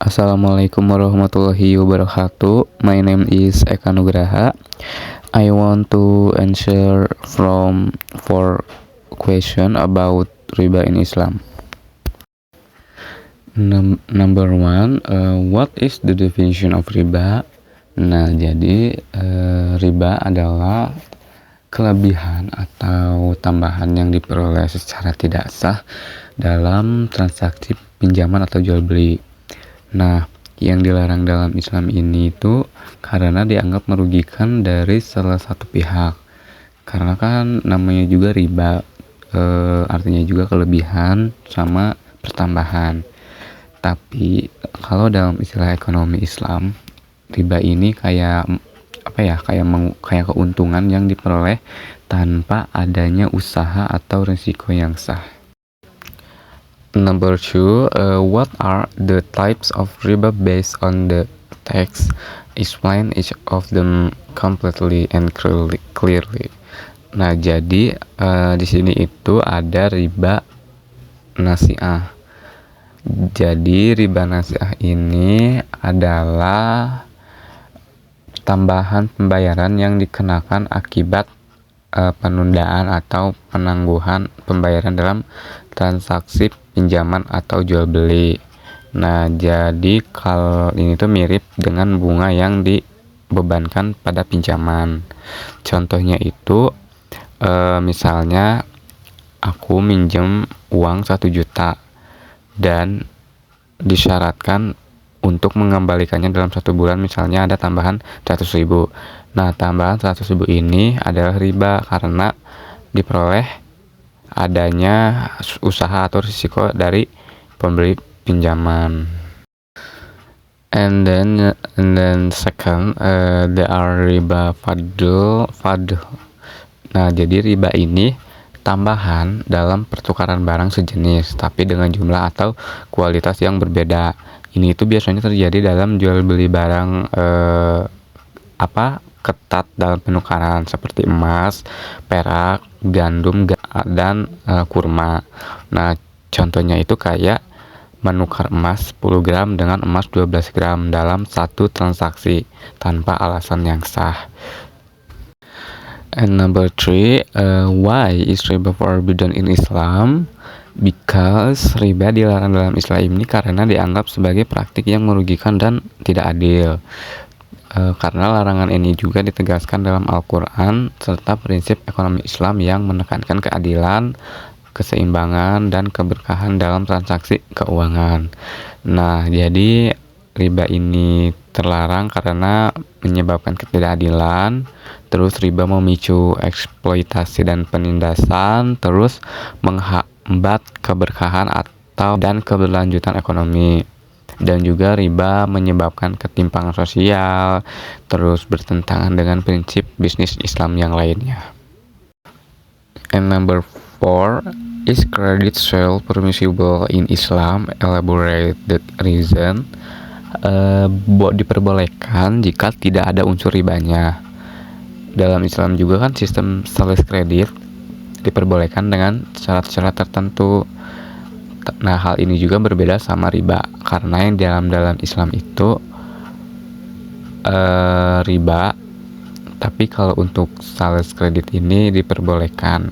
Assalamualaikum warahmatullahi wabarakatuh. My name is Eka Nugraha. I want to answer from four question about riba in Islam. Number one, what is the definition of riba? Nah, jadi riba adalah kelebihan atau tambahan yang diperoleh secara tidak sah dalam transaksi pinjaman atau jual beli. Nah, yang dilarang dalam Islam ini itu karena dianggap merugikan dari salah satu pihak. Karena kan namanya juga riba, artinya juga kelebihan sama pertambahan. Tapi kalau dalam istilah ekonomi Islam, riba ini kayak kayak keuntungan yang diperoleh tanpa adanya usaha atau risiko yang sah. Number two, what are the types of riba based on the text? Explain each of them completely and clearly. Nah, jadi di sini itu ada riba nasi'ah. Jadi riba nasi'ah ini adalah tambahan pembayaran yang dikenakan akibat penundaan atau penangguhan pembayaran dalam transaksi pinjaman atau jual beli. Nah, jadi kalau ini tuh mirip dengan bunga yang dibebankan pada pinjaman. Contohnya itu misalnya aku minjem uang 1 juta dan disyaratkan untuk mengembalikannya dalam 1 bulan, misalnya ada tambahan 100.000. Nah, tambahan 100.000 ini adalah riba karena diperoleh adanya usaha atau risiko dari pembeli pinjaman. And then second, there are riba fadl. Nah, jadi riba ini tambahan dalam pertukaran barang sejenis tapi dengan jumlah atau kualitas yang berbeda. Ini itu biasanya terjadi dalam jual beli barang ketat dalam penukaran seperti emas, perak, gandum, dan kurma. Nah, contohnya itu kayak menukar emas 10 gram dengan emas 12 gram dalam satu transaksi tanpa alasan yang sah. And number three, why is riba forbidden in Islam? Because riba dilarang dalam Islam ini karena dianggap sebagai praktik yang merugikan dan tidak adil. Karena larangan ini juga ditegaskan dalam Al-Quran serta prinsip ekonomi Islam yang menekankan keadilan, keseimbangan, dan keberkahan dalam transaksi keuangan. Nah, jadi riba ini terlarang karena menyebabkan ketidakadilan, terus riba memicu eksploitasi dan penindasan, terus menghambat keberkahan dan keberlanjutan ekonomi. Dan juga riba menyebabkan ketimpangan sosial, terus bertentangan dengan prinsip bisnis Islam yang lainnya. And number four, is credit sale permissible in Islam? Elaborate the reason. Diperbolehkan jika tidak ada unsur ribanya. Dalam Islam juga kan sistem sales kredit diperbolehkan dengan syarat-syarat tertentu. Nah, hal ini juga berbeda sama riba karena yang dalam Islam itu riba, tapi kalau untuk sales kredit ini diperbolehkan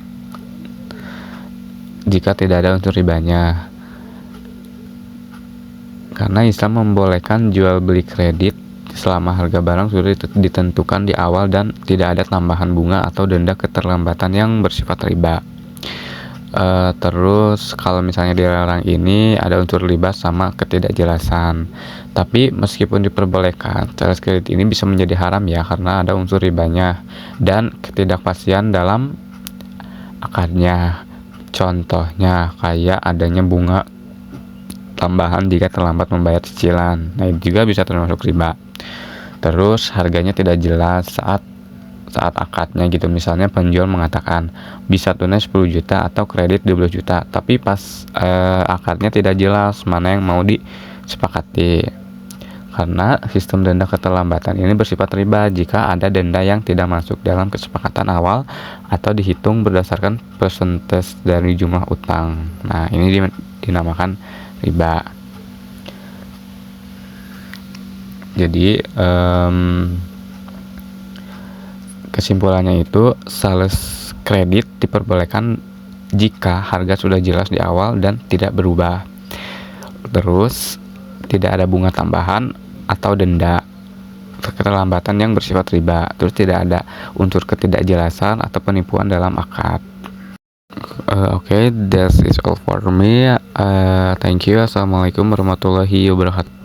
jika tidak ada unsur ribanya. Karena Islam membolehkan jual beli kredit selama harga barang sudah ditentukan di awal dan tidak ada tambahan bunga atau denda keterlambatan yang bersifat riba. Terus kalau misalnya dilarang ini ada unsur riba sama ketidakjelasan. Tapi meskipun diperbolehkan, sales kredit ini bisa menjadi haram ya karena ada unsur ribanya dan ketidakpastian dalam akadnya. Contohnya kayak adanya bunga tambahan jika terlambat membayar cicilan. Nah, itu juga bisa termasuk riba. Terus harganya tidak jelas saat akadnya gitu. Misalnya penjual mengatakan bisa tunai 10 juta atau kredit 12 juta, tapi pas akadnya tidak jelas mana yang mau disepakati. Karena sistem denda keterlambatan ini bersifat riba jika ada denda yang tidak masuk dalam kesepakatan awal atau dihitung berdasarkan persentase dari jumlah utang. Nah, ini dinamakan riba. Jadi kesimpulannya itu sales kredit diperbolehkan jika harga sudah jelas di awal dan tidak berubah. Terus tidak ada bunga tambahan atau denda, keterlambatan yang bersifat riba. Terus tidak ada unsur ketidakjelasan atau penipuan dalam akad. Okay, that is all for me. Thank you. Assalamualaikum warahmatullahi wabarakatuh.